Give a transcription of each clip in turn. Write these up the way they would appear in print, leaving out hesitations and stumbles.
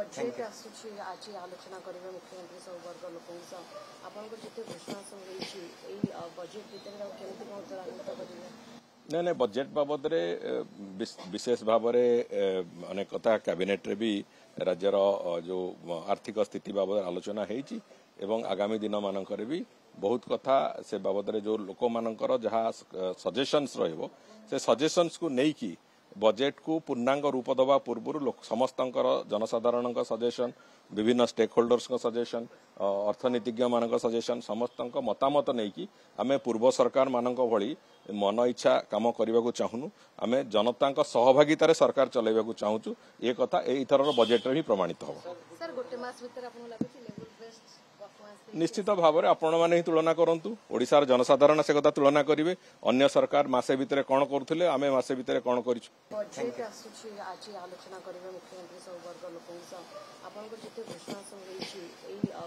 budget आसुची आज आलोचना करेंगे मुख्यमंत्री सब वर्ग लोक आपंकर जिते घोषणा सब बजेट भितर केमती कौन त्वरान्वित करेंगे ना ना बजेट बाबद विशेष भाव अनेक कथा कैबिनेट रे भी राज्यर जो आर्थिक स्थिति बाबद आलोचना होती आगामी दिन मानक भी बहुत कथा से बाबद जो लोक मानकर जहाँ सजेशन्स रहिबो से सजेशन्स को नेकी बजेट को पूर्णांग रूप दवा पूर्व समस्त जनसाधारण सजेशन विभिन्न स्टेक होल्डर्स सजेशन अर्थनीतिज्ञ मान सजेशन समस्त मतामत नहीं कि आमे पूर्व सरकार मानक भली मन इच्छा काम करने को चाहूनु आमे जनता सहभागितार सरकार चलैबा चाहूँ ये कथा एथर बजेट भी प्रमाणित हो निश्चित भाव में आपण मैंने ही तुलना करूँ ओडिशार जनसाधारण से कथा तुलना करेंगे अन्य सरकार मासे भितर कौन करुले आमे मासे भितर कौन कर बजेट आसुची आज आलोचना करेंगे मुख्यमंत्री सब वर्ग लोक आपंकर जिते घोषणा सब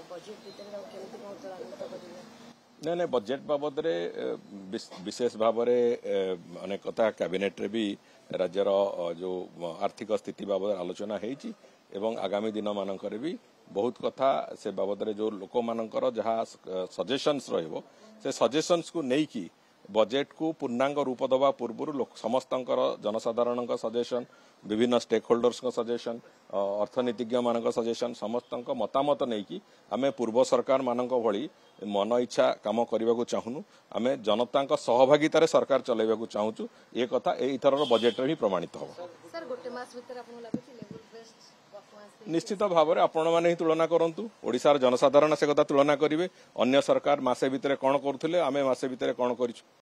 बजेट भितर केमती कौन त्वरान्वित करेंगे ना ना बजेट बाबद विशेष भाव अनेक कथा कैबिनेट रे भी राज्यर जो आर्थिक स्थिति बाबद आलोचना होती आगामी दिन मानक भी बहुत कथा से बाबद जो लोक मानकर जहाँ सजेशन्स रहिबो से सजेशन्स को नेकी बजेट को पूर्णांग रूप दवा पूर्व समस्त जनसाधारण सजेशन विभिन्न स्टेक होल्डर्स सजेशन अर्थनीतिज्ञ मान सजेशन समस्त मतामत नहीं कि आमे पूर्व सरकार मानक भली मन इच्छा काम करने को चाहूनु आमे जनता सहभागितार सरकार चलैबा चाहूँ ये कथा एथर बजेट भी प्रमाणित हो निश्चित भाव में आपण मैंने ही तुलना करूँ ओडिशार जनसाधारण से कथा तुलना करेंगे अन्य सरकार मासे भितर कौन करुले आमे मासे भितर कौन कर